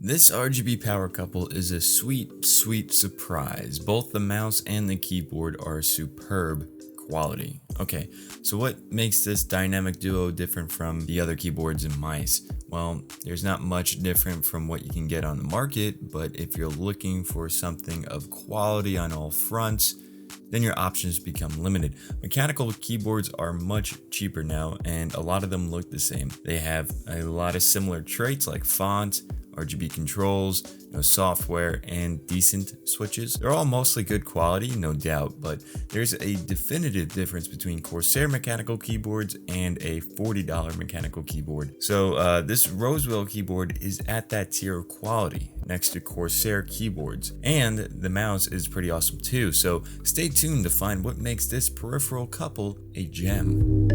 This RGB power couple is a sweet, sweet surprise. Both the mouse and the keyboard are superb quality. Okay, so what makes this dynamic duo different from the other keyboards and mice? Well, there's not much different from what you can get on the market, but if you're looking for something of quality on all fronts, then your options become limited. Mechanical keyboards are much cheaper now, and a lot of them look the same. They have a lot of similar traits like font, RGB controls, no software, and decent switches. They're all mostly good quality, no doubt, but there's a definitive difference between Corsair mechanical keyboards and a $40 mechanical keyboard. So this Rosewill keyboard is at that tier of quality next to Corsair keyboards, and the mouse is pretty awesome too. So stay tuned to find what makes this peripheral couple a gem.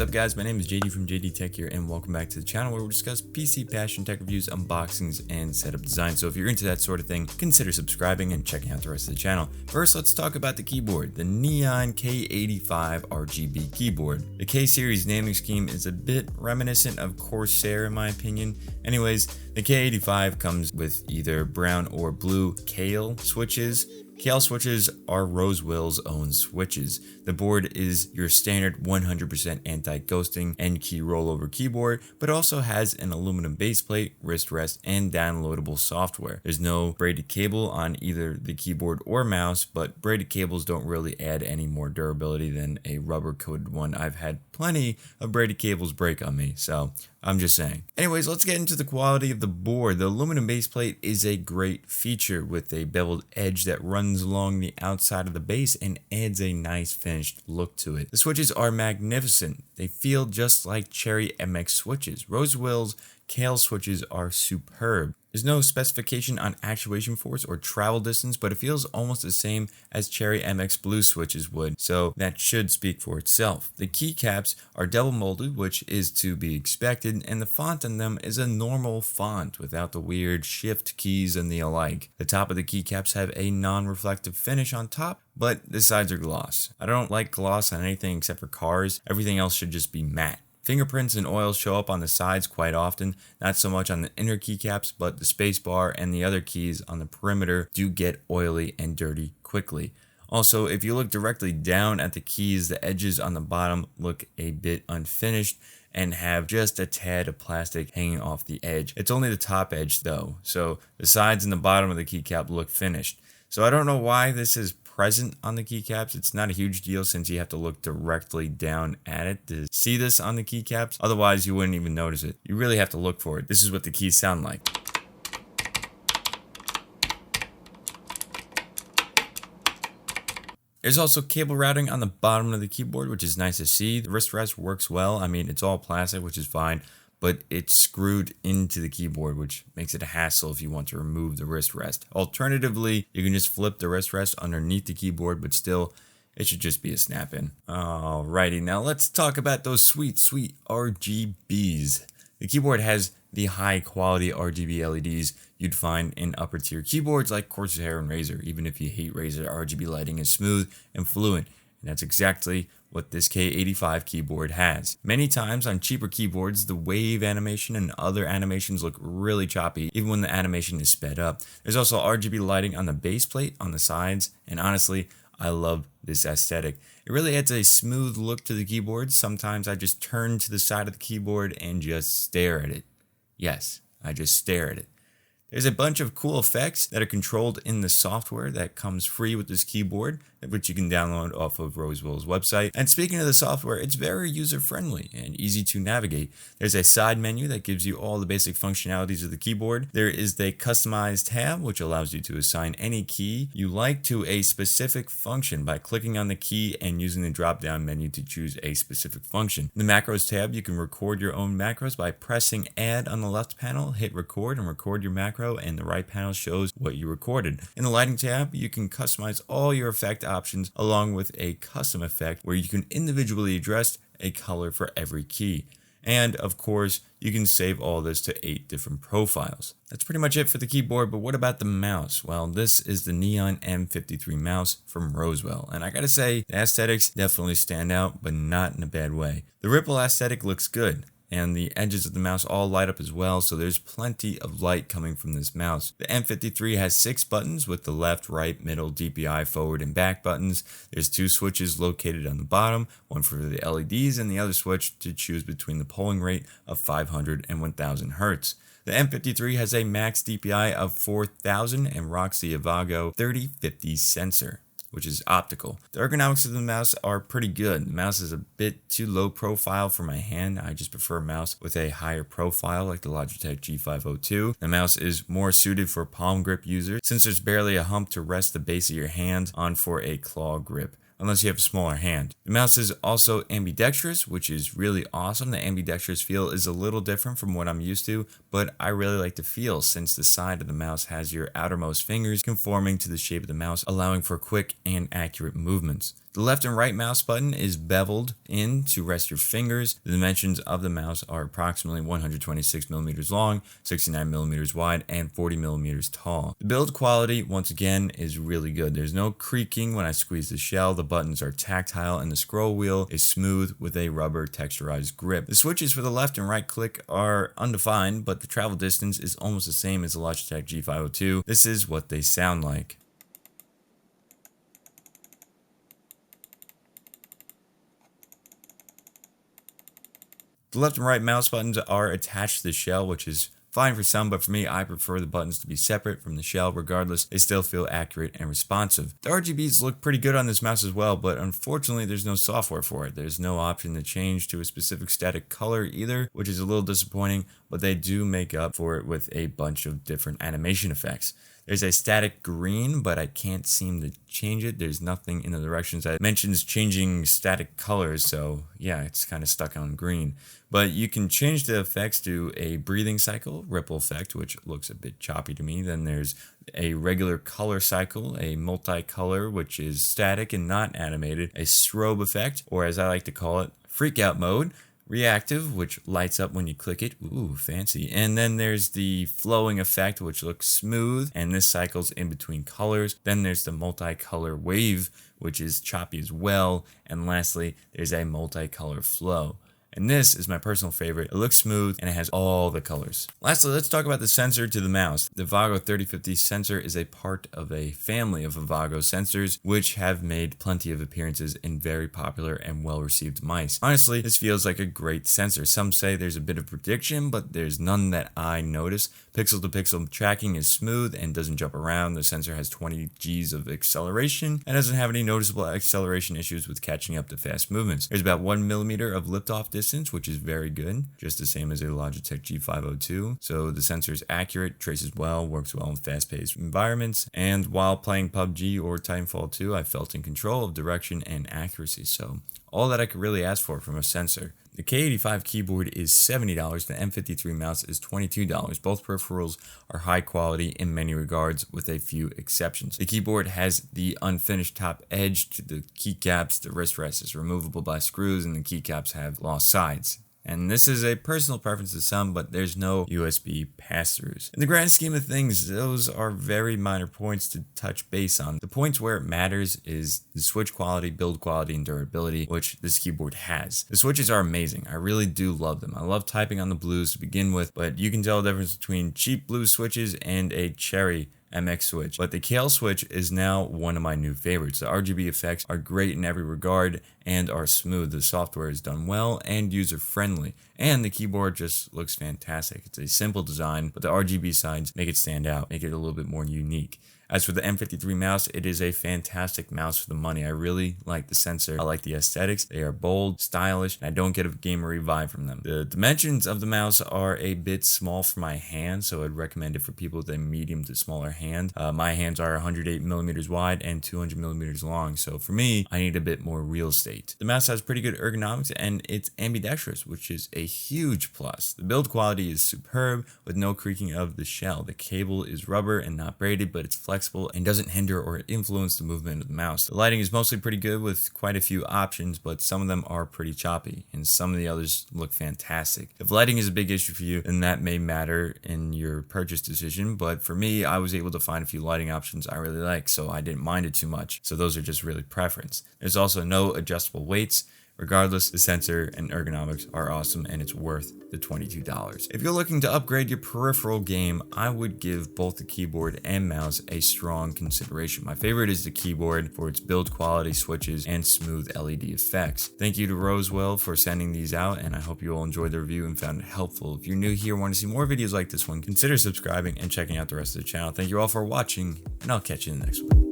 What's up guys, my name is JD from JDTechGear and welcome back to the channel where we discuss PC passion, tech reviews, unboxings, and setup design. So if you're into that sort of thing, consider subscribing and checking out the rest of the channel. First, let's talk about the keyboard, the Neon K85 RGB keyboard. The K series naming scheme is a bit reminiscent of Corsair in my opinion. Anyways, the K85 comes with either brown or blue Kale switches. Kale switches are Rosewill's own switches. The board is your standard 100% anti-ghosting and key rollover keyboard, but also has an aluminum base plate, wrist rest, and downloadable software. There's no braided cable on either the keyboard or mouse, but braided cables don't really add any more durability than a rubber coated one. I've had plenty of braided cables break on me, so I'm just saying. Anyways, let's get into the quality of the board. The aluminum base plate is a great feature with a beveled edge that runs along the outside of the base and adds a nice finished look to it. The switches are magnificent. They feel just like Cherry MX switches. Rosewill's Kale switches are superb. There's no specification on actuation force or travel distance, but it feels almost the same as Cherry MX Blue switches would, so that should speak for itself. The keycaps are double molded, which is to be expected, and the font on them is a normal font without the weird shift keys and the alike. The top of the keycaps have a non-reflective finish on top, but the sides are gloss. I don't like gloss on anything except for cars. Everything else should just be matte. Fingerprints and oils show up on the sides quite often, not so much on the inner keycaps, but the spacebar and the other keys on the perimeter do get oily and dirty quickly. Also, if you look directly down at the keys, the edges on the bottom look a bit unfinished and have just a tad of plastic hanging off the edge. It's only the top edge though, so the sides and the bottom of the keycap look finished. So I don't know why this is present on the keycaps. It's not a huge deal since you have to look directly down at it to see this on the keycaps. Otherwise, you wouldn't even notice it. You really have to look for it. This is what the keys sound like. There's also cable routing on the bottom of the keyboard, which is nice to see. The wrist rest works well. I mean, it's all plastic, which is fine, but it's screwed into the keyboard, which makes it a hassle if you want to remove the wrist rest. Alternatively, you can just flip the wrist rest underneath the keyboard, but still, it should just be a snap-in. Alrighty, now let's talk about those sweet, sweet RGBs. The keyboard has the high-quality RGB LEDs you'd find in upper-tier keyboards like Corsair and Razer. Even if you hate Razer, RGB lighting is smooth and fluent, and that's exactly what this K85 keyboard has. Many times on cheaper keyboards, the wave animation and other animations look really choppy, even when the animation is sped up. There's also RGB lighting on the base plate, on the sides, and honestly, I love this aesthetic. It really adds a smooth look to the keyboard. Sometimes I just turn to the side of the keyboard and just stare at it. Yes, I just stare at it. There's a bunch of cool effects that are controlled in the software that comes free with this keyboard, which you can download off of Rosewill's website. And speaking of the software, it's very user-friendly and easy to navigate. There's a side menu that gives you all the basic functionalities of the keyboard. There is the Customize tab, which allows you to assign any key you like to a specific function by clicking on the key and using the drop-down menu to choose a specific function. In the Macros tab, you can record your own macros by pressing Add on the left panel, hit record, and record your macro, and the right panel shows what you recorded. In the Lighting tab, you can customize all your effect options along with a custom effect where you can individually adjust a color for every key. And of course, you can save all this to 8 different profiles. That's pretty much it for the keyboard, but what about the mouse? Well, this is the Neon M53 mouse from Rosewill, and I gotta say, the aesthetics definitely stand out, but not in a bad way. The ripple aesthetic looks good, and the edges of the mouse all light up as well, so there's plenty of light coming from this mouse. The M53 has 6 buttons with the left, right, middle, DPI, forward, and back buttons. There's 2 switches located on the bottom, one for the LEDs and the other switch to choose between the polling rate of 500 and 1000 Hz. The M53 has a max DPI of 4000 and rocks the Avago 3050 sensor, which is optical. The ergonomics of the mouse are pretty good. The mouse is a bit too low profile for my hand. I just prefer a mouse with a higher profile like the Logitech G502. The mouse is more suited for palm grip users since there's barely a hump to rest the base of your hand on for a claw grip, unless you have a smaller hand. The mouse is also ambidextrous, which is really awesome. The ambidextrous feel is a little different from what I'm used to, but I really like the feel since the side of the mouse has your outermost fingers conforming to the shape of the mouse, allowing for quick and accurate movements. The left and right mouse button is beveled in to rest your fingers. The dimensions of the mouse are approximately 126mm long, 69mm wide, and 40mm tall. The build quality, once again, is really good. There's no creaking when I squeeze the shell. The buttons are tactile, and the scroll wheel is smooth with a rubber texturized grip. The switches for the left and right click are undefined, but the travel distance is almost the same as the Logitech G502. This is what they sound like. The left and right mouse buttons are attached to the shell, which is fine for some, but for me, I prefer the buttons to be separate from the shell. Regardless, they still feel accurate and responsive. The RGBs look pretty good on this mouse as well, but unfortunately, there's no software for it. There's no option to change to a specific static color either, which is a little disappointing, but they do make up for it with a bunch of different animation effects. There's a static green, but I can't seem to change it. There's nothing in the directions that mentions changing static colors, so yeah, it's kind of stuck on green. But you can change the effects to a breathing cycle, ripple effect, which looks a bit choppy to me. Then there's a regular color cycle, a multicolor, which is static and not animated, a strobe effect, or as I like to call it, freakout mode. Reactive, which lights up when you click it. Ooh, fancy. And then there's the flowing effect, which looks smooth, and this cycles in between colors. Then there's the multicolor wave, which is choppy as well. And lastly, there's a multicolor flow. And this is my personal favorite. It looks smooth and it has all the colors. Lastly, let's talk about the sensor to the mouse. The Avago 3050 sensor is a part of a family of Avago sensors, which have made plenty of appearances in very popular and well-received mice. Honestly, this feels like a great sensor. Some say there's a bit of prediction, but there's none that I notice. Pixel to pixel tracking is smooth and doesn't jump around. The sensor has 20 Gs of acceleration and doesn't have any noticeable acceleration issues with catching up to fast movements. There's about 1mm of liftoff distance, which is very good, just the same as a Logitech G502. So the sensor is accurate, traces well, works well in fast-paced environments, and while playing PUBG or Titanfall 2, I felt in control of direction and accuracy. So all that I could really ask for from a sensor. The K85 keyboard is $70, the M53 mouse is $22. Both peripherals are high quality in many regards, with a few exceptions. The keyboard has the unfinished top edge to the keycaps, the wrist rest is removable by screws, and the keycaps have lost sides. And this is a personal preference to some, but there's no USB pass-throughs. In the grand scheme of things, those are very minor points to touch base on. The points where it matters is the switch quality, build quality, and durability, which this keyboard has. The switches are amazing. I really do love them. I love typing on the blues to begin with, but you can tell the difference between cheap blue switches and a cherry MX switch. But the Kale switch is now one of my new favorites. The RGB effects are great in every regard and are smooth. The software is done well and user friendly. And the keyboard just looks fantastic. It's a simple design, but the RGB sides make it stand out, make it a little bit more unique. As for the M53 mouse, it is a fantastic mouse for the money. I really like the sensor. I like the aesthetics. They are bold, stylish, and I don't get a gamery vibe from them. The dimensions of the mouse are a bit small for my hand, so I'd recommend it for people with a medium to smaller hand. My hands are 108mm wide and 200mm long, so for me, I need a bit more real estate. The mouse has pretty good ergonomics, and it's ambidextrous, which is a huge plus. The build quality is superb, with no creaking of the shell. The cable is rubber and not braided, but it's flexible flexible and doesn't hinder or influence the movement of the mouse. The lighting is mostly pretty good with quite a few options, but some of them are pretty choppy and some of the others look fantastic. If lighting is a big issue for you, then that may matter in your purchase decision, but for me, I was able to find a few lighting options I really like, so I didn't mind it too much. So those are just really preference. There's also no adjustable weights. Regardless, the sensor and ergonomics are awesome and it's worth the $22. If you're looking to upgrade your peripheral game, I would give both the keyboard and mouse a strong consideration. My favorite is the keyboard for its build quality, switches, and smooth LED effects. Thank you to Rosewill for sending these out, and I hope you all enjoyed the review and found it helpful. If you're new here and want to see more videos like this one, consider subscribing and checking out the rest of the channel. Thank you all for watching, and I'll catch you in the next one.